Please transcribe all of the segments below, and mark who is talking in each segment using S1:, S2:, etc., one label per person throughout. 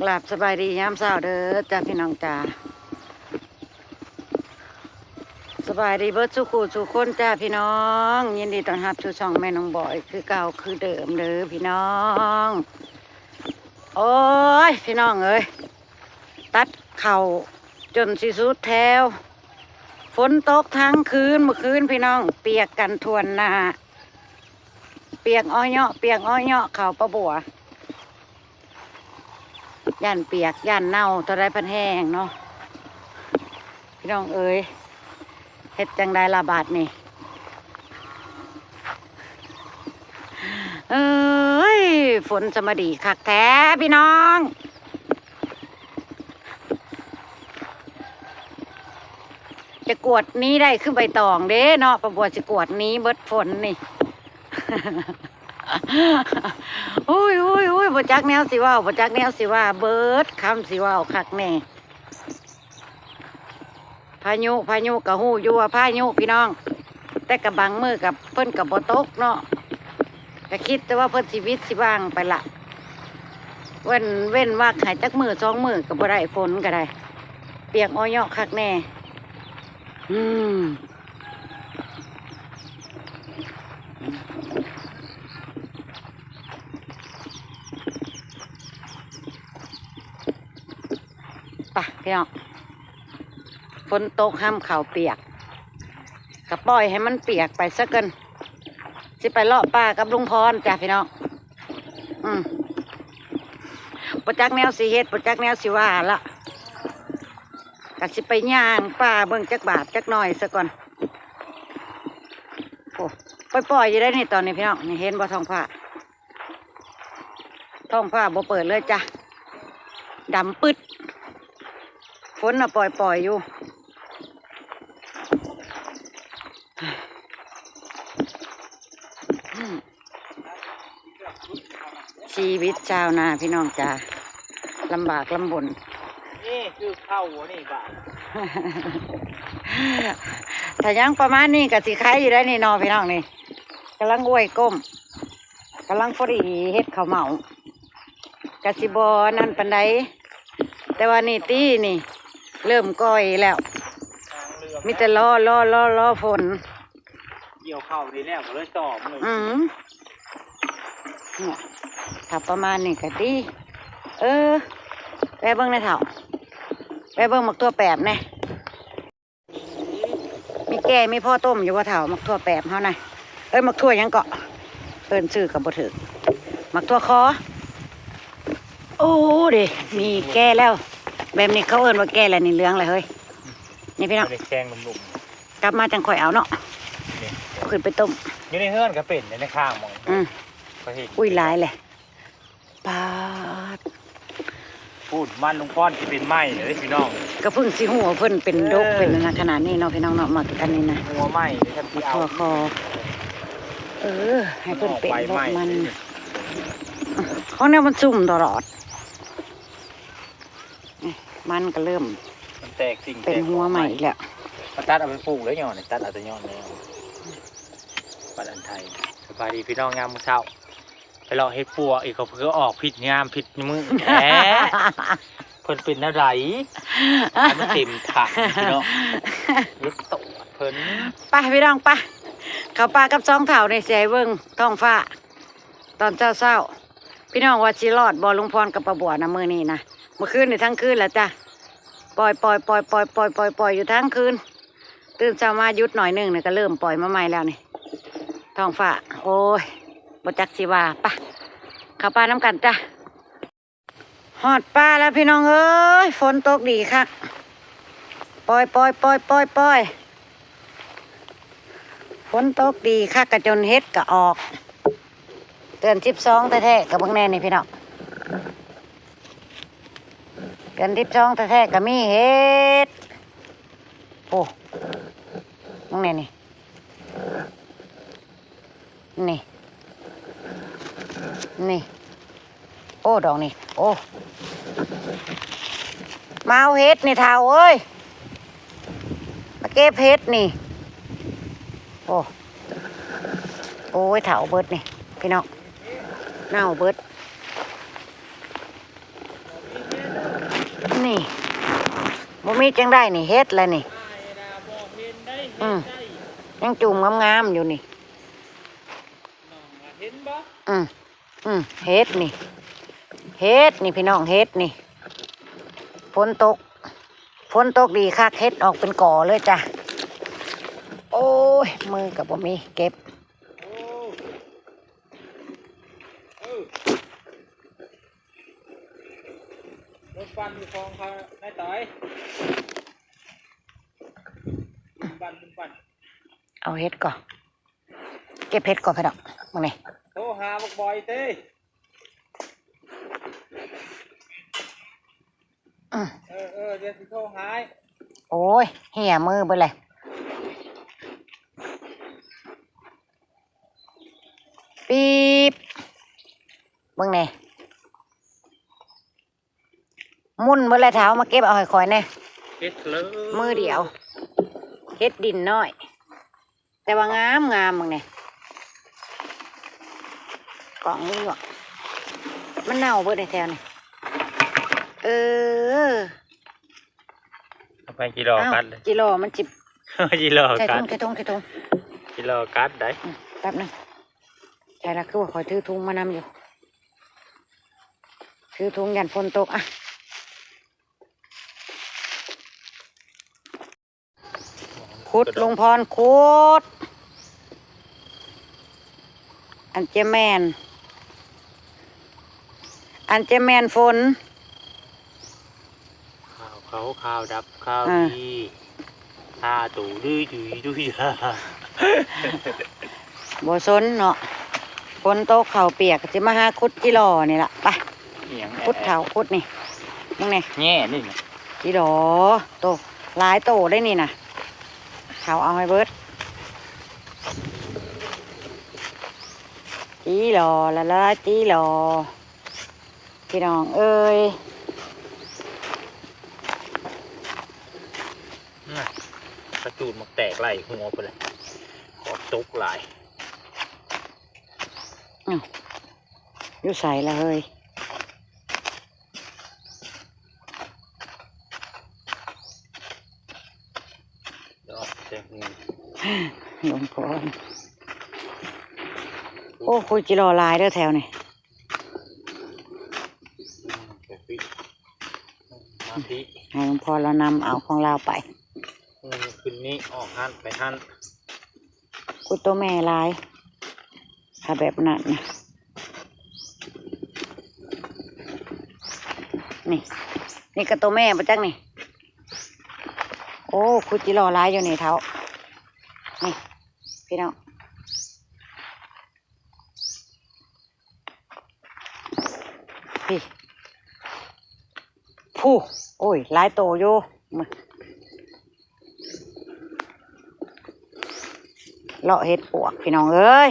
S1: หลับสบายดียามเช้าเด้อจ้าพี่น้องจ้าสบายดีเบิดสุขุสุขคนจ้าพี่น้องยินดีต้อนรับสู่ช่องแม่น้องบอยคือเก่าคือเดิมเด้อพี่น้องโอ้ยพี่น้องเอ้ยตัดเข่าจนสิสุดแถวฝนตกทั้งคืนเมื่อคืนพี่น้องเปียกกันทวนหน้าเปียกอ้อยเนาะเปียกอ้อยเนาะเข่าปะบัวย่านเปียกย่านเน่าตัวได้พันแห้งเนาะพี่น้องเอ้ยเฮ็ดจังได้ละบาทนี่เอ้ยฝนจะมาดีคักแท้พี่น้องจะกวดนี้ได้ขึ้นใบตองเด้เนาะประบัวจะกวดนี้เบิดฝนนี่อุ้ยบ่จักแนวสิว่าบ่จักแนวสิว่าเบิดคำสิว่าคักแน่พายุกะฮู้อยู่ว่าพายุพี่น้องแต่กะบังมือกับเพิ่นกับบ่ตกเนาะก็คิดแต่ว่าเพิ่นชีวิตสิว่างไปละเว้นว่าหายจักมือสองมือก็บ่ได้ฝนก็ได้เปียกอ้อยคักแน่ป่ะพี่น้องฝนตกห้ามเข่าเปียกก็ปล่อยให้มันเปียกไปซะเกินสิไปเลาะป่ากับลุงพรจ้ะพี่น้องปจักแนวสีเฮ็ดปจักแนวสีว่าละก็สิไปย่างป่าเบิ่งจักบาทจักหน่อยซะก่อนโอ้ปล่อยอยู่ได้นี่ตอนนี้พี่น้องนี่เห็นบ่ท้องฟ้าบ่เปิดเลยจ้ะดำปึ๊ดฝนน่ะปล่อยอยู่ชีวิตชาวนาพี่น้องจ้าลำบากลำบน
S2: นี่คือเข้าหัวนี่บ้า
S1: ถ้ายังประมาณนี้ก็สิขายอยู่ได้นี่นอพี่น้องนี่กำลังอวยก้มกำลังฟรีเฮ็ดข้าวเหมากะสิบอนั่นปันไดแต่ว่านี่ตีนี่เริ่มก้อยแล้วมิแต่รอฝน
S2: เกี่ยวเข้าดีแล้วก็เลยตอบเลย
S1: เนี่ยถ้าประมาณนี้ก็ดีไปเบิ้งในเถาไปเบิ้งหมักตัวแปบเนี่ยมีแก่มีพ่อต้มอยู่ว่าเถาหมักตัวแปบเขาหน่อยหมักทั่วยังเกาะเอิ้นชื่อกับบ่ถือหมักตัวคอโอ้ดิมีแก่แล้วแบบนี้เขาเอิ้นว่าแก่แล้วนี่เหลืองเลยเฮ้ยนี่พี่น้อง
S2: แกงลุ่ม
S1: ๆกลับมาจังข่อยเอาเนาะเอาขึ้นไปต้ม
S2: อยู่ในเฮือนก็เป็นในข้างมอง
S1: อุ้ยหลายเลยปาด
S2: พูดมันลุงป้อนที่เป็นไม้เลยพี่น้อง
S1: ก็เพิ่งสิหัวเพิ่นเป็นดกเป็นขนาดนี้เนาะพี่น้องเนาะมาอันนี้นะ
S2: หัวไม้ทำที่เอา
S1: คอให้เพิ่นเป็นดกมันเขาเนี่ยมันซุ่มตลอดมันก็เริ่ม
S2: มันแตกสิ่ง
S1: เป็นหัวใหม่แล้ว
S2: ตัดเอาไปปลูกแล้วย้อนตัดเอาแต่ย้อนแล้วปัดอันไทยสบายดีพี่น้องงามมื้อเช้าไปเลาะเฮ็ดปัวอีกก็เพื่อออกผิดงามผิดมือแหมเพิ่นเป็นอะไรมันเต็มถังพี่น้องเฮ็ดโตเพิ่น
S1: ไปพี่น้องไปเขาปลากับ2เท่าในเสียเบิ่งท้องฟ้าตอนเช้าพี่น้องว่าสิรอดบ่ลุงพรกับป้าบัวนะมื้อนี้นะเมื่อคืนนี่ทั้งคืนแล้วจ้ะปล่อยอยู่ทั้งคืนตื่นเช้ามาหยุดหน่อยนึงเนี่ยก็เริ่มปล่อยมาใหม่แล้วนี่ท้องฟ้าโอ้ยบ่จักสิว่าปะเข้าป่าน้ำกันจ้ะหอดป่าแล้วพี่น้องเอ้ยฝนตกดีค่ะปล่อยฝนตกดีค่ะกระจนเฮ็ดกะออกเตือน12แท้ๆกับเบิ่งแน่นี่พี่น้องเตือน12แท้ๆก็มีเฮ็ดโอ้เบิ่งแน่นี่นี่โอ้ดอกนี่โอ้มาเอาเฮ็ดนี่เท่าเอ้ยมาเก็บเฮ็ดนี่โอ้ยเท่าเบิดนี่พี่น้องเน่าเบิด นี่บ่มีจังได้นี่เฮ็ดแล้วนี่ อืมยังจุ่มงามๆอยู่นี่อืมเฮ็ดนี่พี่น้องเฮ็ดนี่ฝนตกดีคักเฮ็ดออกเป็นก่อเลยจ้ะโอ้ยมือกับบ่มีเก็บ
S2: รถปั่นอยู่คลองเขาได้ต่อยปั่น
S1: เอาเฮ็ดก่อนเก็บเฮ็ดก่อนพี่น้องมึงนี่
S2: โทรหาบักบอยเต้ เดี๋ยวสิโทรหาย
S1: โอ้ยเหี่ยมือไปเลยปี๊บเบิ่งนี่มุ่นเบิ่งเลยเท้ามาเก็บเอาให้คอยแน่
S2: เฮ็ดเลย
S1: มือเดียวเฮ็ดดินน้อย แต่ว่างามมึงนี่กล่องนี้หรอกมันเน่าเบิดในแถวนี่
S2: เอาไปกิโลกัดเลย
S1: กิโลมันจิบ
S2: กิโล
S1: ใส่
S2: กั
S1: ถุ
S2: ด
S1: ง
S2: กิโลกัดได้
S1: แป๊บนึงใช่ละคือว่าคอยถือถุงมานำอยู่ถือถุงยันฝนตกอ่ะขุดลงพรขุดอันเจแมนฝน
S2: ข้าวดับข้าวดีข้าตู่ดุย
S1: บ่สนเนาะฝนตกเข่าเปียกจะมาหาขุดจิหล่อนี่ล่ะไปขุดเข่าขุดนี่มึงนี่
S2: แง่นี่นะ
S1: จิหล่อโตหลายโตได้นี่นะเข่าเอาให้เบิดจิหล่อละจิหล่อพี่น้องเอ้ย
S2: กระจูดมักแตกไหลหัวไปเลยขอบตกหลาย
S1: อยู่ใส่ละเฮ้ย
S2: ดอกแจ้งนี่
S1: หลวงพ่อโอ้คุยจิรอลายเด้อแถวนี่
S2: มาพี่
S1: ให้หลวงพ่อเรานำเอาของเราไป
S2: คืนนี้ออกหันไปหัน
S1: คุยตัวแม่ลายถ้าแบบนั้นนะนี่ก็ตัวแม่ปะจักนี่โอ้คุยจิรอลายอยู่นี่เท้านี่พี่น้องพี่ผู้โอ้ยลายโตอยู่มาเลาะเห็ดปวกพี่น้องเอ้ย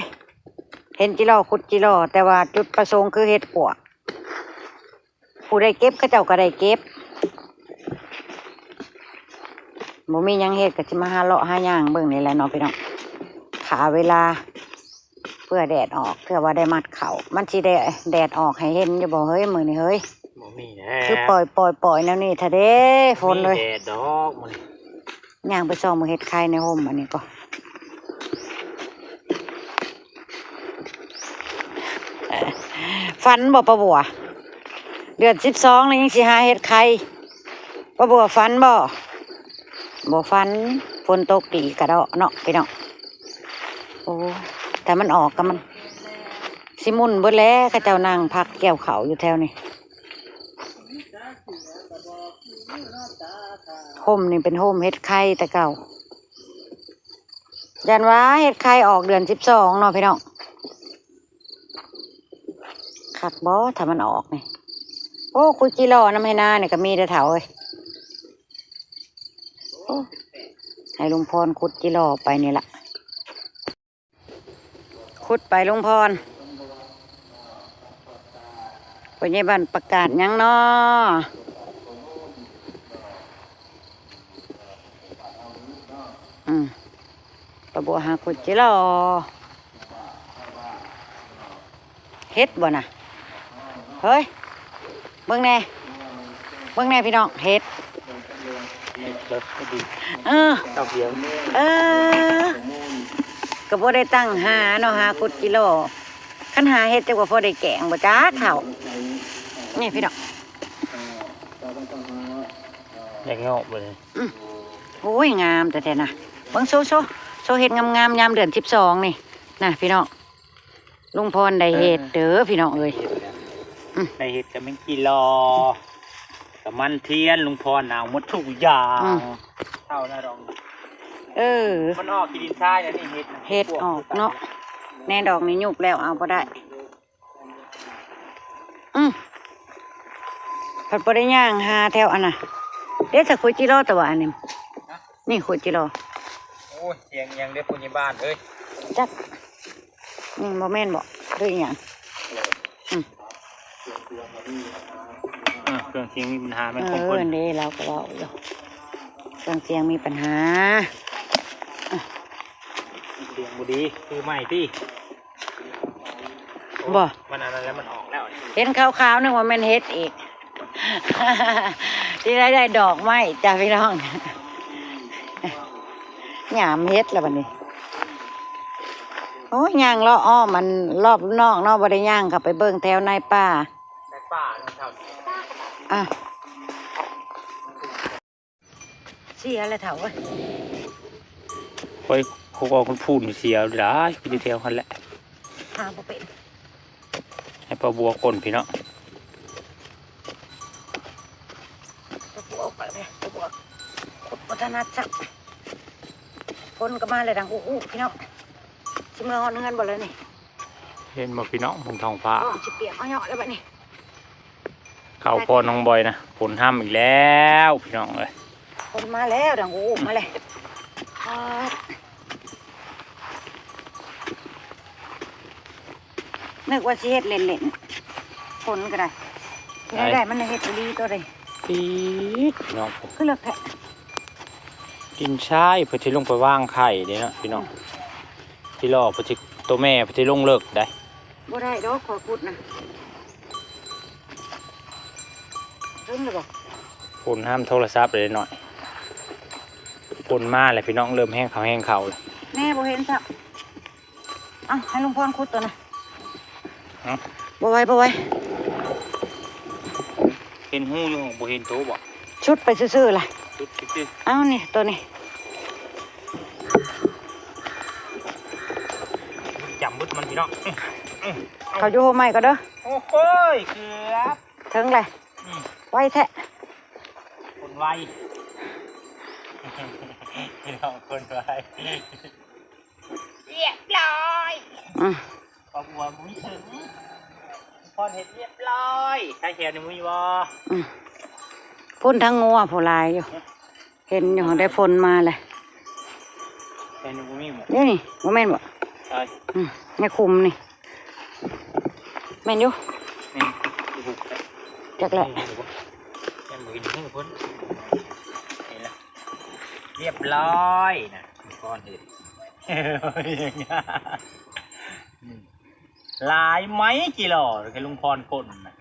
S1: เห็นจิรอขุดจิรอแต่ว่าจุดประสงค์คือเห็ดปวกผู้ได้เก็บก็เจ้าก็ได้เก็บบ่มีหยังเห็ดก็จะมาหาเลาะหาย่างเบิ่งนี่แหละเนาะพี่น้องขาเวลาเพื่อแดดออกเพื่อว่าได้มัดเขามันสิได้แดดออกให้เห็นอย่าบอกเฮ้ยมือนี่เฮ้ย
S2: บ่มีแน่
S1: คือปล่อยแนวนี้ทะเด้ฝนเลย
S2: มีแดดดอกมัน
S1: ย่างไปซ่อมมือเห็ดไข่ในห่มอันนี้ก็ฝันบ่ปะบัวเดือน12แล้วยังสิหาเห็ดไข่ปะบัวฝันบ่ฝันฝนตกดีกระดอกเนาะพี่น้องโอ้แต่มันออกกับมันสิมุนเบิดแล้วข้าเจ้านั่งพักแก้วเขาอยู่แถวนี้ห่มนี่เป็นห่มเห็ดไข่แต่เก่ายันว่าเห็ดไข่ออกเดือน12เนาะพี่น้องคักบ่ถ้ามันออกนี่โอ้คุยจิรอน้ำให้หน้าเนี่ยก็มีแต่เถาเลยโอ้ให้ลุงพรขุดจิรอไปนี่ละขุดไปลุงพรปัจจุบันประกาศยังเนาะปะบัวหาขุดจิรอเฮ็ดบ่น่ะเฮ้ยเบิ่งแน่ เบิ่งแน่พี่น้องเฮ็ด
S2: เลิกก็ดี
S1: เออ
S2: ดอกเดียว
S1: เออก็บ่ได้ตั้งหาเนาะหาขุดกิโลคันหาเฮ็ดจักว่าพอได้แกงบ่จ้าเฒ่านี่พี่น้อง
S2: อยากเงาะไปเลย
S1: โอ้ยงามแต่นะเบิ่งโซเฮ็ดงามๆยามเดือน12นี่นะพี่น้องลุงพรได้เฮ็ดเด้อพี่น้องเอ้ย
S2: ในเห็ดกับแมงกีรอกับมันเทียนลุงพรเอาหมดทุกอย่างเท่านะดอง
S1: เออ
S2: มันออกกินดินทรายนะนี่เห็ด
S1: เฮ็ดออกเนาะแน่ดอกนี่ยุบแล้วเอาบ่ได้ผัดบ่ได้ย่างหาแถวอันน่ะเด้สักคุยจิโร่แต่ว่าอันนี้นี่คุยจิโร่
S2: โอ้ยเสียงยังได้พูนในบ้านเอ้ย
S1: จักนี่บ่แม่นบ่หรืออีหยัง
S2: เครื่องเสียงมีปัญหาไหม
S1: เอ
S2: ของค
S1: อน เด้เราก็เว้าอยู่เครื่องเสียงมีปัญหา
S2: เสียงบุดีคือใหม่ที่
S1: บ่
S2: มันอะไรแล้วมันออกแล้ว
S1: เห็นขาวๆนึกว่าแม่นเฮ็ดอีก ที่ได้ดอกไม้จ้าพี่น้องหยามเฮ็ดแล้วบัดนี้โอ้ยย่างเลาะอ้อมมันรอบนอกเนาะบ่ได้ย่างเข้าไปเบิ่งแถวในป่า
S2: ในป่าเท่า
S1: อ่ะเสียแล้วเถาเว้ย
S2: คอยเขาก็คนพูดเสียได้พี่ดีเทลคันแหละ
S1: หาบ่เป็น
S2: ให้ปลาบัวก้นพี่เนาะ
S1: ตะปูออกไปเลยตะปูขุดวัฒนจักรคนก็มาเลยดังอู้พี่น้องชิเมื่อฮอนเงินบ่เลยนี่
S2: เห็นบ่พี่น้องผมทองฟ้า
S1: อ๋อสิเปียกเอาเหยาะแล้วบัดนี้
S2: เข้าพอน้องบอยนะฝนห้ามอีกแล้วพี่น้องเลย
S1: คนมาแล้วดังอู้มาเลยนึกว่าสิเฮ็ดเล่นๆคนก็ได้ที่ได้มันเฮ็ดบุรีตัวใด
S2: ปี๊ดพี่น้องผม
S1: คือเลือกแท้
S2: กินชายเพื่อที่ลงไปว่างไข่เด้เนาะพี่น้องที่รอเพื่อที่ตัวแม่เพื่อที่ลงเลิกได้
S1: บ่ได้ดอกขอขุดนะถึงแล้วบ่
S2: ฝนห้ามโทรศัพท์เลยหน่อยฝนมาเลยพี่น้องเริ่มแห้งเขาเลย
S1: แม่บ่เห็นซะเอาให้ลุงพรขุดตัวนะบ่ไหว
S2: เห็นหูอยู่บ่เห็นโตบ่
S1: ชุดไปซื่อๆล่ะ
S2: ชุดซิ
S1: เอานี่ตัวนี้
S2: จำบึดมันพี่น้อง
S1: เขาอยู่โฮมใหม่ก็เด้อ
S2: โอ้โหเกือบ
S1: ถึงเลยไวแท้
S2: คนไวพี่น้องคนไวเรียบร้อยปลาบัวมุ้ยถึงพอเห็ดเรียบร้อยใครแขวในมุ้ยวอ
S1: พุ่นทั้งงัวผู้ลายอยู่ เห็นอยู่ได้ฝนมาเลย
S2: แขวในมุ้ยหมด
S1: นี่นี่บ่แม่นบ่
S2: ใช่
S1: ในคุมนี่แม่นอยู่
S2: นี่บุก
S1: จักแหละ
S2: ยังมือหิ้งพ้นเห็นแล้วเรียบร้อยนะก้อนเห็ดหลายไหมกี่หล่อแค่ลุงพรคนนะ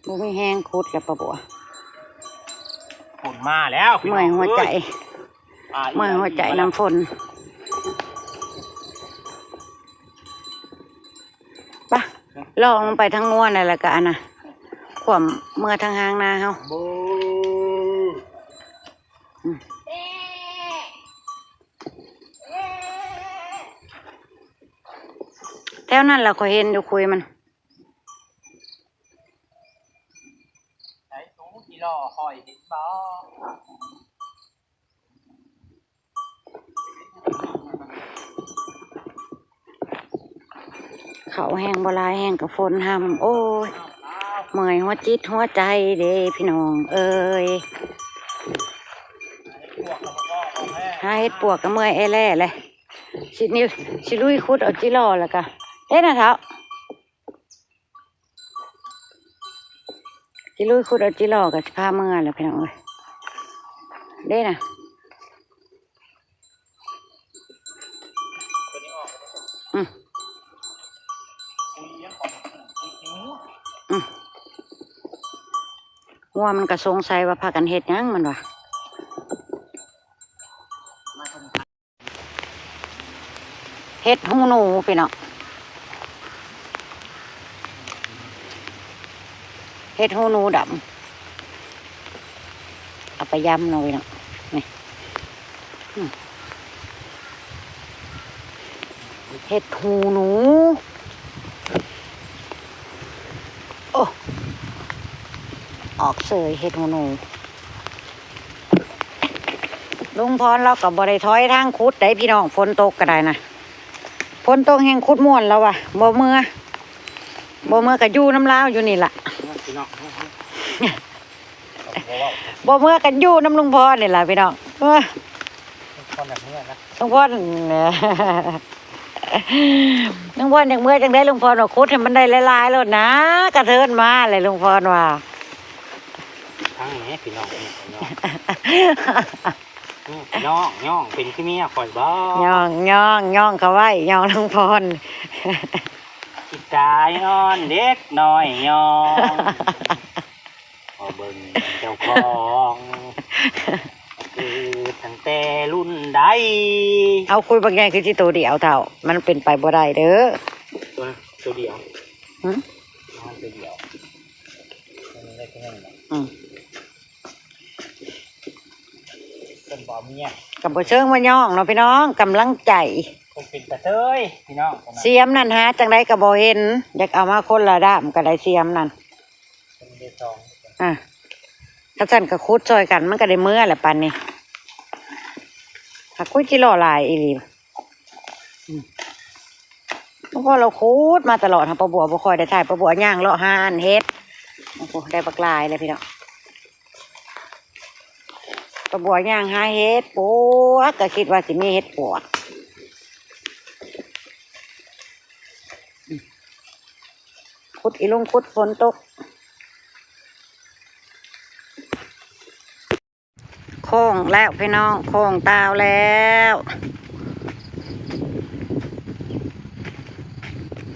S1: บ่มีแห้งขุดแล้วปะบัว
S2: ฝนมาแล้ว
S1: เมื่อยหัวใจเมื่อยหัวใจน้ำฝนปะลองลงไปทั้งงัวนั่นแหละกะอันน่ะขวมเมื่อทางหางนาเฮาแถวนั้นเราก็เห็นอยู่คุยมัน
S2: ไอ้สูกี่หล่อหอยดิบบ้า
S1: เขาแห้งบ่หลายแห้งกับฝนห้ำโอ้ยเมื่อยหัวจิตหัวใจเด้พี่น้องเอ้ยหาเฮ็ดปวกกับเมื่อยแล่เลยสินิ้วสิลุยคุดเอาจิรอแล้วก็เอ๊ะนะเท้าสิลุยคุดเอาจิรอกับสิพาเมื่อยแล้วพี่น้องเอ้ยเด้นะ งัวมันก็สงสัยว่าพากันเฮ็ดหยังมันวะเฮ็ดหูหนูพี่น้องเฮ็ดหูหนูดำเอาไปยำหน่อยเนาะนี่เฮ็ดหูหนูโอ้ออกเสยเฮ็ดหูหนูลุงพรเรากับบริถอยทางคุดได้พี่น้องฝนตกก็ได้นะฝนตกแห่งคุดม่วนแล้ววะบ่เมื่อกับยู่น้ำลาวอยู่นี่ล่ะบ่เมื่อกันยู่น้ำลุงพรนี่ล่ะพี่น้องลุงพรลุงพรอย่างเมื่อจังได้ลุงพรว่าคุดให้มันได้หลายๆแล้วนะกระเทินมาเลยลุงพรว่า
S2: ทั้งนี้พี่น้องย่องเป็นขี้เมียข่อยบ่
S1: ย่องเขาไว้ย่องลุงพร
S2: จิตใจอ่อนเด็กน้อยย่องพอเบิ่งเจ้าของคือตั้งแต่รุ่นใด
S1: เอาคุยบางอย่างคือที่ตัวเดียวเท่ามันเป็นไปบ่ได้เด้อ
S2: ตัวเดียวตัวเดียวได้แค่นั้นแหละเป็นบ่เมีย
S1: กับบ่เชิงว่าย่องเนาะพี่น้องกำลังใจ
S2: คงเป็นกระเทยพี่น้อง
S1: เสียมนั่นฮะจังไดก็บ่เห็นอยากเอามาคนละด้ามก็ได้เสียมนั่นถ้าสั่นก็คุดซอยกันมันก็ได้เมื่อแหละปันนี่ถ้าคุยจิรอลายอีหลีเพราะเราคุดมาตลอดทางปะบัวบ่คอยได้ถ่ายปะบัวย่างเลาะหาอันเฮ็ดโอ้โหได้บักลายเลยพี่น้องปะบัวย่างหาเฮ็ดปวกก็คิดว่าสิมีเฮ็ดปวกคุดอีลุงคุดฝนตกโค้งแล้วพี่น้องโค้งตาวแล้ว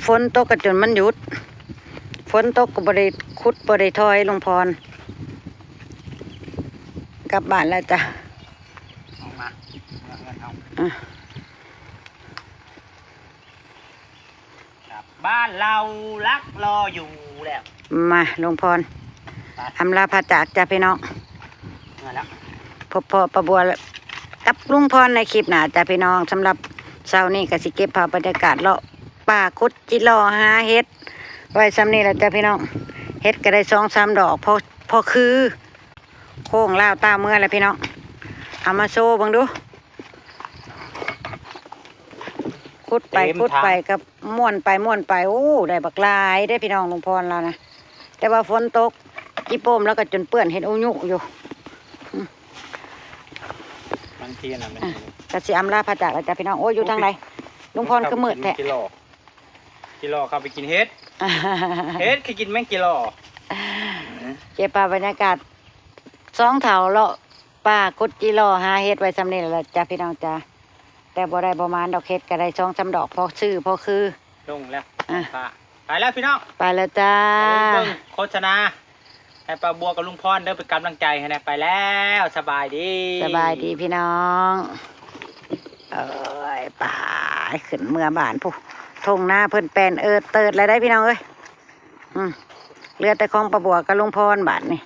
S1: ฝนตกก็จนมันหยุดฝนตกก็บริคุดบริถอยลงพรกลับบ้านแล้วจ้ะ
S2: บ้านเรารักรออยู่แล้ว
S1: มาลงพรอำลาพระจากจ้ะพี่น้องพบพ่อประบัวกับลุงพรในคลิปหน้าจ้ะพี่น้องสำหรับเช้านี้ก็สิเก็บภาพบรรยากาศเลาะป่าคุดจิรอหาเฮ็ดไว้ซ้ำนี้แหละจ้ะพี่น้องเฮ็ดก็ได้2-3 ดอกพอคือโค้งล่าวตาเมื่อแล้วพี่น้องเอามาโชว์บังดูคุดไปกับม่วนไปโอ้ได้บักลายได้พี่น้องลุงพรเรานะแต่ว่าฝนตกจิโป้มแล้วก็จนเปื้อนเห็นอุยุอยู่
S2: บางทีน่ะมัน
S1: กระสิอำลาพระจากแล้วจ้ะพี่น้องโอ้ยอยู่ทางไหนลุงพรก็มืดแท้
S2: กิโลเข้าไปกินเฮ็ดคือกินแมงกิโล
S1: เก็บภาพบรรยากาศ2 เท่าเลาะป่าคุดจิรอหาเฮ็ดไว้ซ้ำนี้แหละจ้ะพี่น้องจ้ะแต่บ่ได้ประมาณดอกเฮ็ดก็ได้2-3 ดอกพอซื้อพอคือ
S2: ลงแล้วไปแล้วพี่น้อง
S1: ไปแล้วจ้า
S2: โฆษณาให้ป้าบัวกับลุงพรเด้อเป็นกำลังใจให้นะไปแล้วสบายดี
S1: พี่น้องไปขึ้นเมื่อบ้านผู้ทงหน้าเพิ่นแปลนเติดอะไรได้พี่น้องเอ้ยเรือแต่ของป้าบัวกับลุงพรบ้านนี่